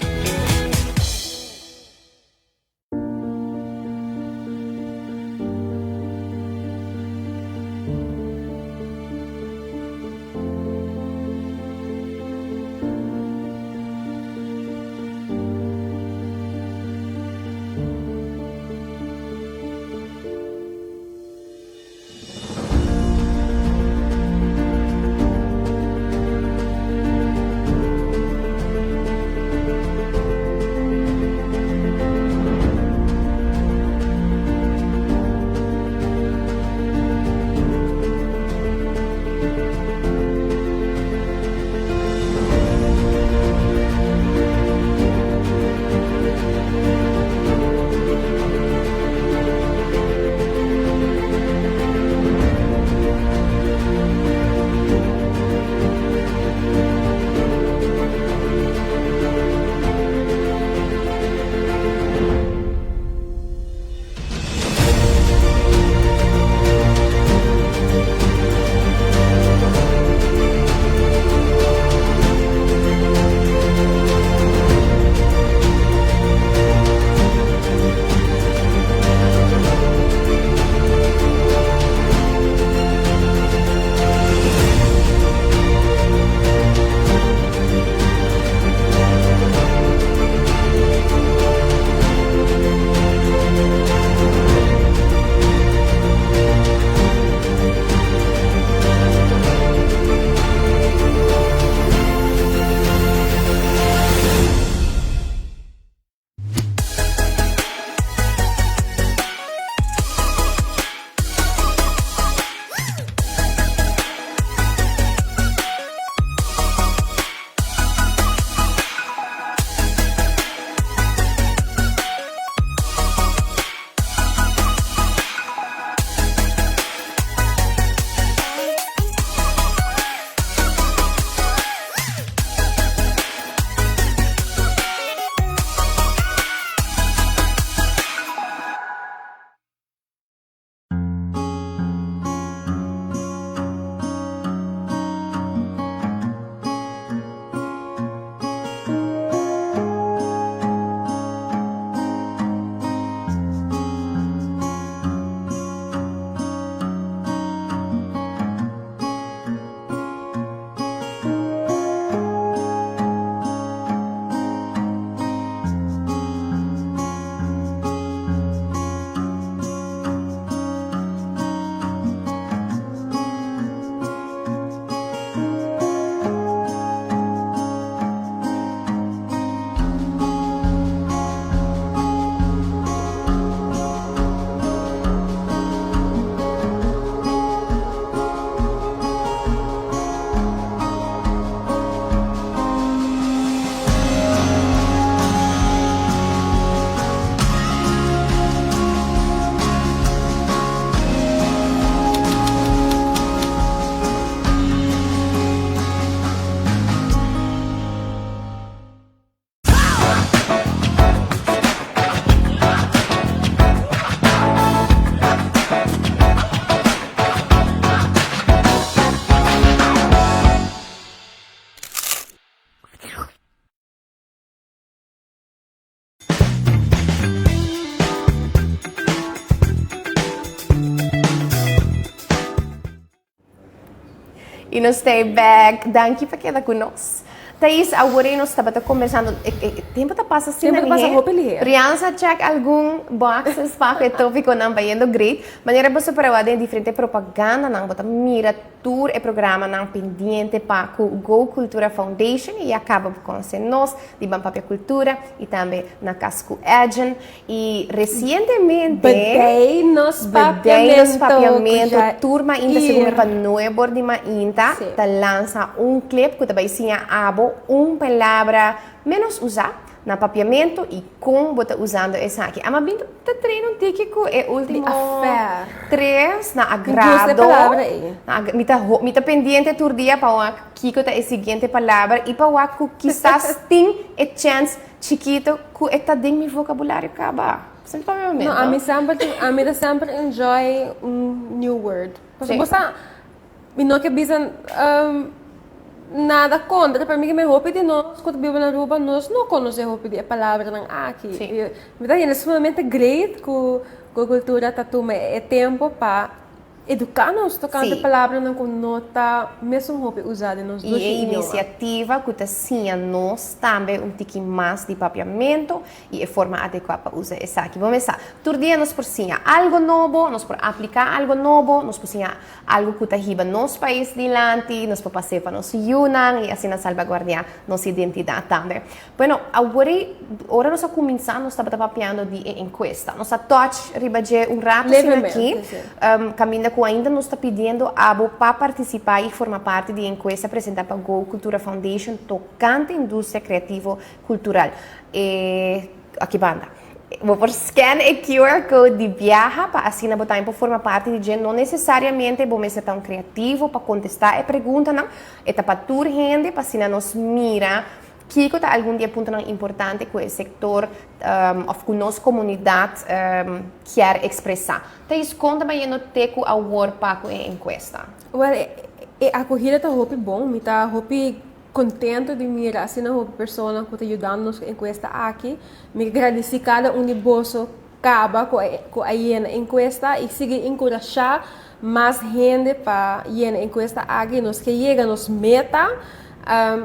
E nós estamos back. Danke para quedar conosco. Thaís, agora nós estamos conversando. Tempo está passando assim, Tempo passa roupa ligeira. Criança check algum boxes para que tópico não vai indo great. Maneira você para o diferente propaganda não bota mira tour e programa não pendente para o Go Cultura Foundation e acaba com nós de Bampapia Cultura e também na Casco Edgen e recentemente Bedei nos papiamento turma ainda segunda para novo de ainda tá lança clipe que também tinha abo palavra menos usar na papiamento e como bota usando essa aqui. Ama bem tá treino típico é último 3 na agrado. Mita pendiente tur dia para o kiko tá a seguinte palavra e para o quizás tem a chance chiquito que está dentro meu vocabulário acaba. Não, a mim sempre enjoy new word. Porque você não que bisa nada contra, para mim que me roupa de nós, quando vivo na Aruba, nós não conhecemos roupa de palavra não aqui. Mas é extremamente great que a cultura tá toma é tempo para educar-nos, tocando palavras não com nota, mesmo roupa usada nos dois idiomas. E a iniciativa que está nós também pouquinho mais de papiamento e a forma adequada para usar essa aqui. Vamos começar. Todo dia nós precisamos algo novo, nós por aplicar algo novo, nós precisamos algo que está riba nos países dilante, nós por passar para nos Yunnan e assim salvaguardar nossa identidade também. Bueno, agora nós começamos, nós estamos papiando de encuesta. Nós touch riba de rato aqui, caminho que ainda nos está pedindo para participar e formar parte de encuesta apresentada para a Go Cultura Foundation tocante à indústria criativa cultural. Aqui banda. Vou por scan e QR Code de viaja para assim na botar para formar parte de gente. Não necessariamente vamos ser tão criativo para contestar a pergunta, não. É para toda gente, para assim nos mira que está algum dia ponto importante que o setor ou que nossa comunidade quer expressar. Então, isso conta mais no teco ao work para a encuesta. Well, a corrida está muito bom, me está muito contente de mirar assim uma pessoa que está ajudando nos encuesta aqui. Me agradeço cada de bolso acaba com a encuesta e seguir encorajar mais gente para a encuesta aqui, nos que chega nos meta.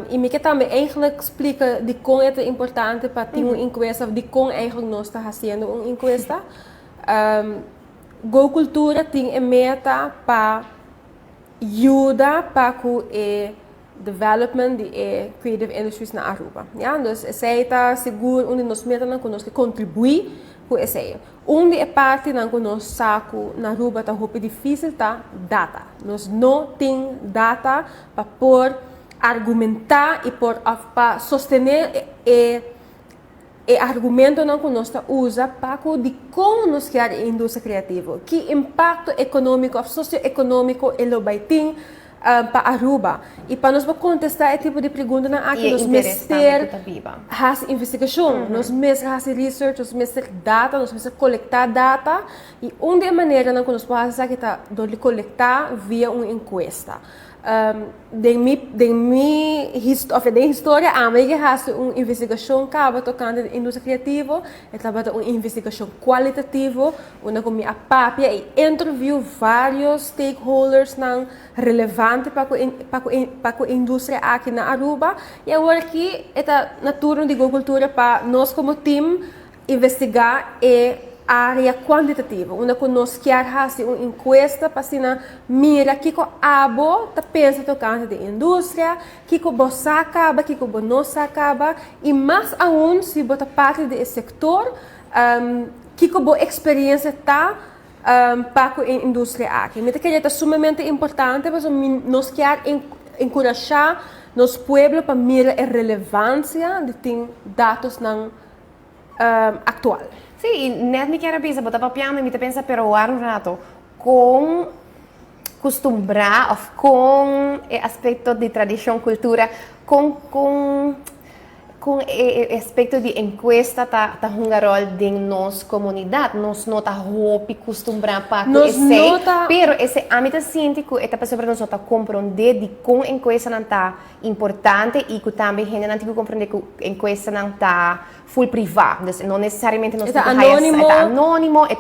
E me que também eigenlijk explica de como é importante para ter uma encuesta, de como eigenlijk nós está fazendo uma encuesta. Go Cultura tem a meta para ajudar para o development de creative industries na Aruba. Ja? Então, essa está seguro onde nós meta não conosco contribui com essa. Onde é parte não conosco saco na Aruba está muito difícil tá data. Nós não tem data para pôr argumentar e para sostener e argumento não que nós usa para de como nós quer a indústria criativa, que impacto econômico, socioeconômico ele vai ter para Aruba e para nós contestar esse tipo de pergunta na aqui nós mestre faz investigação, nós mestre faz research, nós mestre data, nós mestre coletar data e uma maneira não que nós podemos fazer que tá de coletar via uma encuesta. De minha história, a minha faz uma investigação que estava tocando a indústria criativa, estava uma investigação qualitativa, onde eu me apapia e interview vários stakeholders não relevantes para a indústria aqui na Aruba. E agora aqui está na turno de agricultura para nós como time investigar e área quantitativa, onde nós queremos fazer uma encuesta para mira que o abo está pensa tocante de indústria, que o você acaba, que o não acaba, e mais aún se você parte desse sector, que a experiência está para a indústria aqui. Então, que é sumamente importante, porque nós queremos encorajar nosso povo para mirar a relevância de ter dados não atual. Sim, net me quero pensar, botar papiando e me pensa peroar rato com costumbrar ou com aspecto de tradição, cultura, com com o aspecto de encuesta tá um rol de nossa comunidade, nós não tá roupa costumbrar para pero esse âmbito científico é para sobre nós tá compreender de com encuesta não tá importante e que também gente não tem compreender que encuesta não tá full privado, não necessariamente nós tá anônimo, é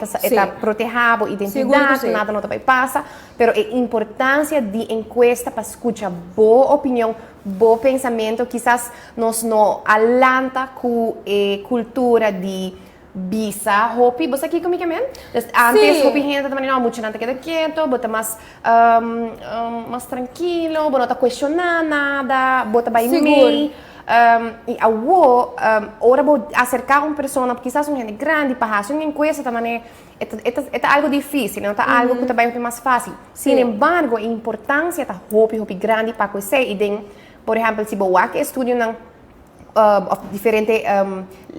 protegido identidade, nada não vai passar, pero a importância de encuesta para escutar boa opinião, bom pensamento, quizás nós não alanta com a cultura de bisa, hopi, você aqui comigo mesmo? Antes, hopi gente também não muito nada quieto, bota mais tranquilo, bota questionar nada, bota vai meio. E ora vou acercar uma pessoa, quizás uma gente grande, para fazer uma encuesta também é algo difícil, não tá algo que também é mais fácil. Sin embargo, a importância da hopi grande para conhecer e por exemplo, se você quer estudar diferente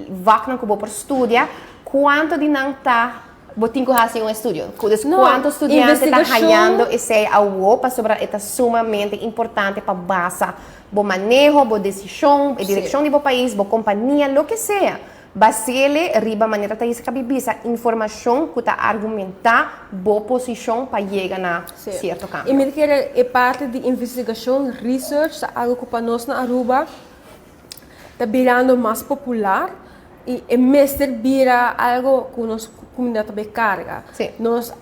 vagas que você estudar, quanto de não está você tem que fazer um estudo. Quantos estudantes estão ganhando esse algo para sobre é sumamente importante para base o manejo, a decisão, a direção do país, a companhia, o que seja. Basele riba maneira tá isso cabibisa informação que tá argumentar boa posição para chegar na certo campo. E me que é parte de investigação, research, algo que para nós na Aruba está virando mais popular e mestre vira algo que nossa comunidade também carga. Nós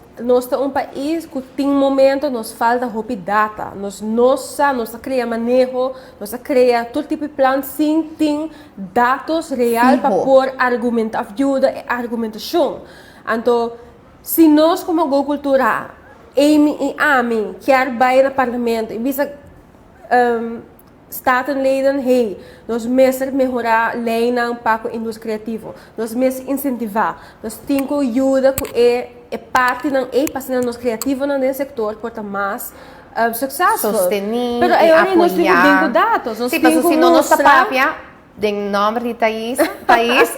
estamos um país que tem momento nos falta roupa data, nós cria manejo, nós cria todo tipo de plano sem ter dados reais para pôr ajuda e argumentação. Então, se nós como agricultura, Amy e Ami, quer ir no parlamento e visa statenleden, hey, nós mesmos melhorar a lei para a indústria criativa, nós mesmos incentivar, nós temos que ajuda que é parte da passando nos criativos no setor para mais sucesso. Sostenir, pero e apoiar. Nós temos dados, nós temos que mostrar de nome de Thais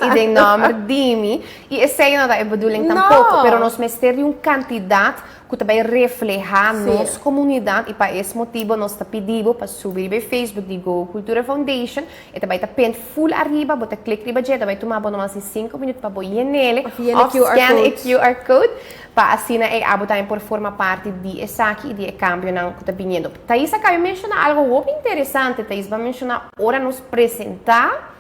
e de nome de mim. E esse aí não é bedoeling tampouco, pero nós temos um candidato que também refleja nossa comunidade e para esse motivo nós está pedindo para subir no Facebook de Go Cultura Foundation e também está pent full arriba, bota clique riba já, também tomar mais de 5 minutos para boiar nele, scan o QR Code para assim é abotar por forma parte de essa aqui de cambio não que está vindo. Thais acaba de mencionar algo muito interessante, Thais vai mencionar ora nos apresentar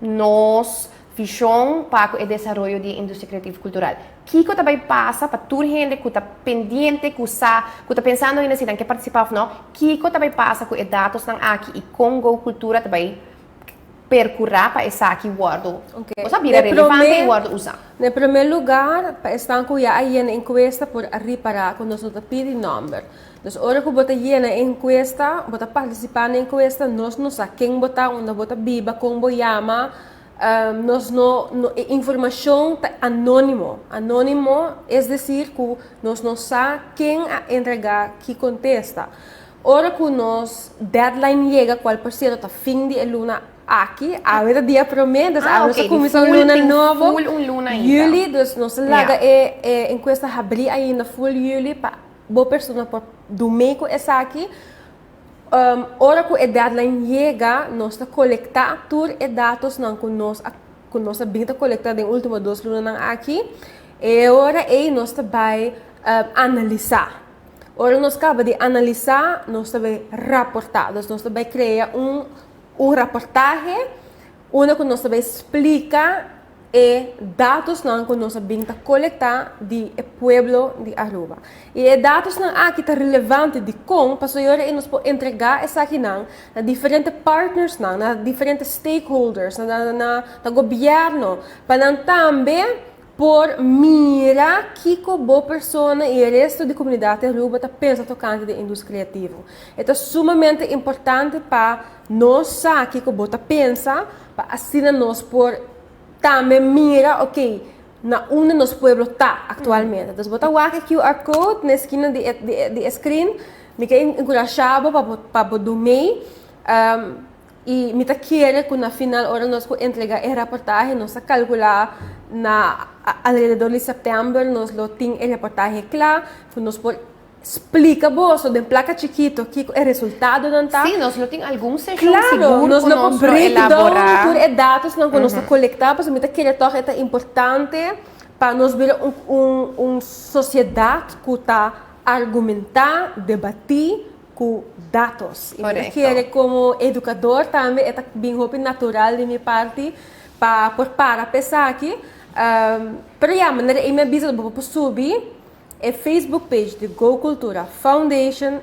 nos visão para o desenvolvimento da indústria criativa cultural. Kiko também passa para toda gente que está pendente, que está pensando em assim, que participar não. Kiko também passa com os dados aqui e com Go Cultura também percorrer para essa aqui guardo. Você sabia relevante e guardo usar. Em primeiro lugar, estão com a encuesta por reparar quando nós não pedimos número. Então, hora que você llena a encuesta, você participar na encuesta, nós não sabemos quem botar, onde você vive, como você chama. Nós informação anônimo é dizer que nós não sabemos quem entregar que contesta. Ora que nós deadline chega qual por cento tá fim de luna aqui, a vida dia promete, a nossa comissão luna novo, juli, então nós larga é encuesta abrir aí na full juli para boa pessoa por domingo essa aqui. Ora que a deadline chega, nós está coletar todos os dados não com nós bem coletado em última 2 lunas aqui. E ora aí nós vai analisar. Ora nós acaba de analisar, nós vai reportar, nós vai criar um reportagem, onde nós vai explicar e dados não que nós vamos coletar do pueblo de Aruba. E dados não aqui tá relevante de como para agora nós podemos entregar essa aqui na diferentes partners não, na diferentes stakeholders, na governo, para também por mira que boa pessoa e o resto da comunidade de Aruba tá pensa tocante de indústria criativa. É sumamente importante para nós saber que boa pensa para assim nós por também mira, ok, na onde nosso pueblo está atualmente. Então, botar o QR Code na esquina de screen, me quer encorajar para dormir e me quer que na final hora nós entregar a reportagem, nós calcular na alrededor de setembro nós temos a reportagem clara, nós por explica vos, de placa chiquito, que é resultado não tá. Sim, nós não tem algum sessão Claro, seguro nós para não nós breakdown elaborar. por dados não que nós coletar, porque muita que é importante para nós ver uma sociedade que está argumentar, debater com dados. E Correto. que como educador também é bem natural de minha parte para pensar aqui. Pero a maneira que me avisa para subir é Facebook page de Go Cultura Foundation.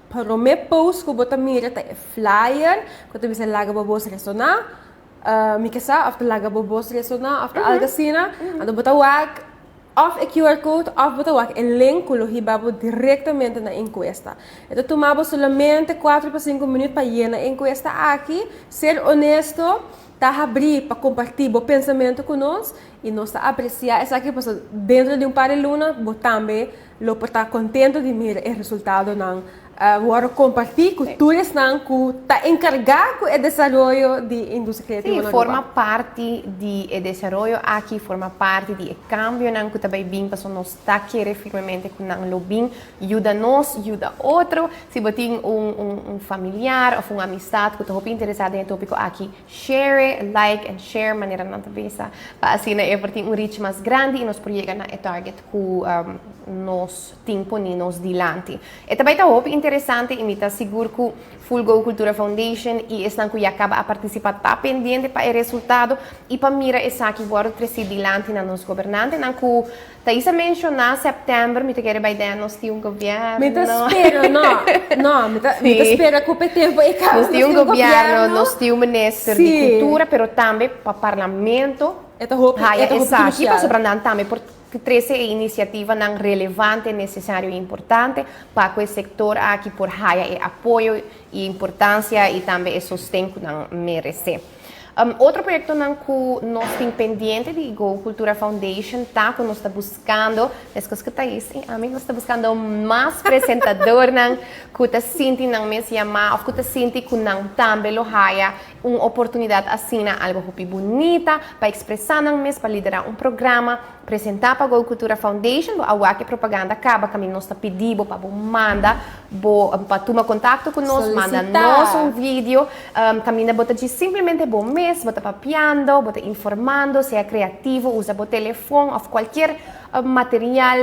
Para o meu post que eu botar mira é flyer que eu também laga para você ressonar. Me que sabe, after laga para você ressonar, after algo assim, ando botar wag of a QR code, of botar wag um link que eu ribabo diretamente na encuesta. Então tomava somente 4 para 5 minutos para ir na encuesta aqui, ser honesto, tá abrir para compartilhar o pensamento conosco e nós tá apreciar essa aqui porque dentro de par de luna, bo também lo por estar contente de ver o resultado não agora compartilhar com todos não que tá encarregado com o desenvolvimento de indústria criativa. Sim, forma parte do desenvolvimento aqui, forma parte do cambio não que também bem para nós está querer firmemente com não lo bem, ajuda nós, ajuda outro. Se você tem familiar ou uma amistade que está interessado em tópico aqui, share, like and share, maneira não também para assim é para um reach mais grande e nós por chegar na target que nós temos e nós dilante. E também está interessante e me está seguro que Full Go Cultura Foundation e estão que acaba a participar está pendente para o resultado e para mirar essa aqui agora trazer dilante na nosso governante não que Thaisa mencionar setembro me quer vai dar nós temos governo me espera não me espera que o tempo é caro nós temos governo nós temos ministro de cultura pero também para parlamento essa aqui para sobrar também por que traz iniciativa não relevante, necessário e importante para que o setor aqui por haja apoio e importância e também o sustento não merece. Outro projeto não que nós temos pendente de Go Cultura Foundation tá que nós está buscando, pessoas que tá isso, a mim nós está buscando mais apresentador não que está sentindo não me chama, ou que está sentindo que não também lo haja uma oportunidade assim algo muito bonita para expressar não mesmo para liderar um programa apresentar para a Go Cultura Foundation a que propaganda acaba que nós está pedindo para mandar para tomar contato com nós manda nós vídeo caminha bota de simplesmente bom mês bota papiando bota informando seja criativo usa o telefone ou qualquer material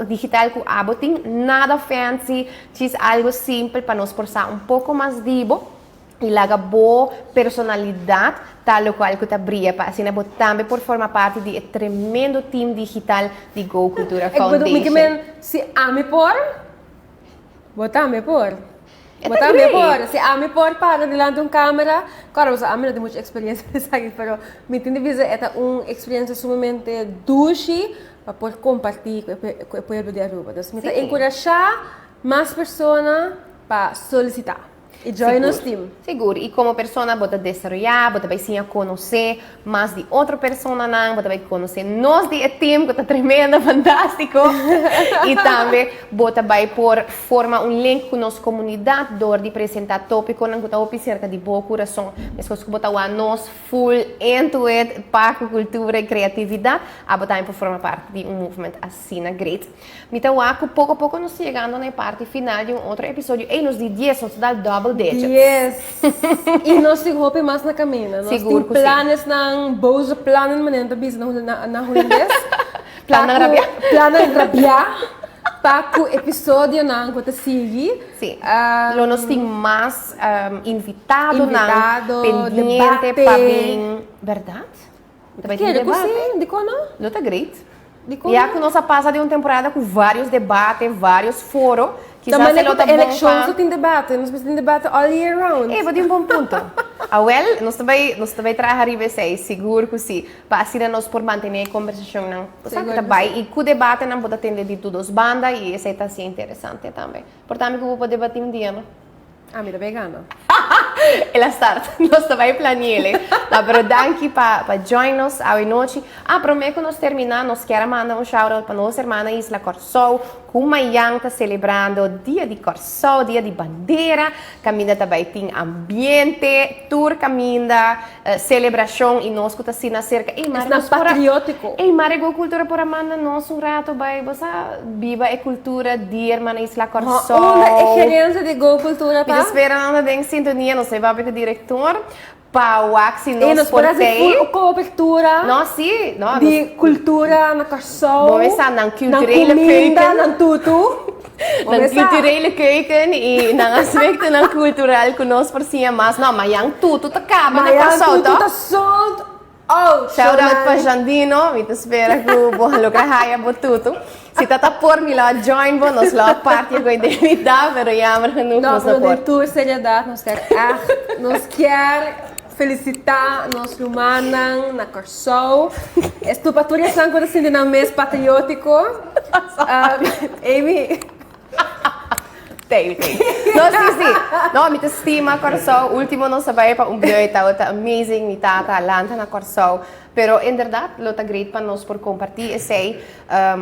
digital que abotem nada fancy diz algo simples para nos forçar pouco mais vivo e laga boa personalidade tal qual que está brilha para assim também por formar parte de tremendo time digital de Go Cultura Foundation. Se ame por botame por se ame por para delante de câmera claro você ame não tem muita experiência sabe pero me entende visa é uma experiência sumamente dulce para poder compartilhar com o povo de Aruba. Então me está encorajar mais pessoas para solicitar. E join nos team. Seguro. E como pessoa, você desenvolver, você vai sim conhecer mais de outra pessoa, você vai conhecer nós de team, que está tremendo, fantástico. E também você vai por formar um link com nossa comunidade, de apresentar tópico, que está op cerca de boa coração. Mas que você vai nós full end-to-end, para cultura e criatividade, você também por formar parte de movimento assim, great. Então, pouco a pouco nós chegando na parte final de outro episódio. E nos de 10, nós dá double digits. Yes. E nós temos mais na caminho. Nós temos planos ng boas planos manenta bis na holandês. Plano rabiar. Para o episódio não que sigue. Sim. Nós temos mais invitado pendente debate. Para vir. Verdade? Que é debate? De como? Não tá great. E a que nós passa de uma temporada com vários debates, vários foros. Também na eleição só tem debate, nós temos debate all year round. Vou ter um bom ponto. Nós também trabalhamos seguro que sim, para assim nós por manter a conversação não. E com o debate não pode atender de todas as bandas e isso está assim interessante também. Portanto, eu vou debater um dia, não? A mim também gana. Ela start, nós também planeamos. Pero danke para join nos hoje noite. Prometo que nós terminar, nós queremos mandar shout-out para nossa irmã Isla Corsou, com uma está celebrando o dia de Corsou, dia de bandeira. Caminha também tem ambiente, tour caminha, celebração e nós que está sendo cerca. É patriótico. Mare cultura por amanda nós rato vai, você viva a cultura de irmã Isla Corsou. Uma experiência de Go Cultura, tá? Esperando em sintonia, não sei, vai para o diretor, para o Axi, nos portei. Cobertura. Não, sim. Não, de cultura na Corsou. Vamos pensar na culturele keuken. Na tutu. Na culturele keuken e na aspecto na cultural que nós por cima, mas não, mas yang tutu tá acaba na Corsou, tá? Tutu solto. Oh, shout out para Jandino, me espera que o bom lograhaya botuto. Se tá por me lá join bo nos lá parte com identidade, pero jammer genoeg nos não por. Tour seriedade, nós quer felicitar nós humanos na Corsou. Estupatura são coisas assim de mês patriótico. Amy. Tem. Não, sim. Não, me estima Corsou. Último não sabia para dia tá amazing, me tá lanta na Corsou. Pero em verdade, lo tá great para nós por compartilhar esse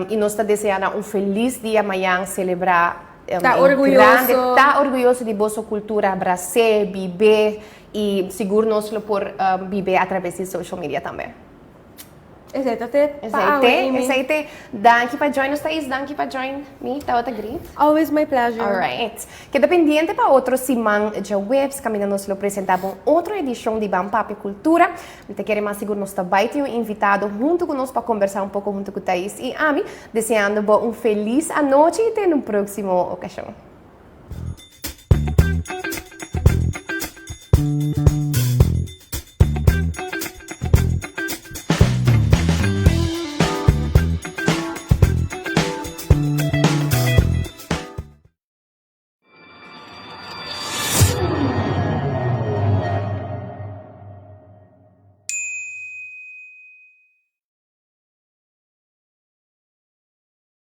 e nós tá desejando feliz dia amanhã celebrar. Tá orgulhoso. Tá orgulhoso de vossa cultura, abraçar, viver e seguro nós por viver através de social media também. Exato. Danke para join us, Thais. Danke para join me. Tá outra great. Always my pleasure. Alright. Queda pendiente para outro semana de webs, caminhando nos lo apresentamos outra edição de Bam Papi Cultura. Te queremos seguro nós também ter um invitado junto conosco para conversar pouco junto com Thais e Ami, desejando um feliz noite e até no próximo ocasião.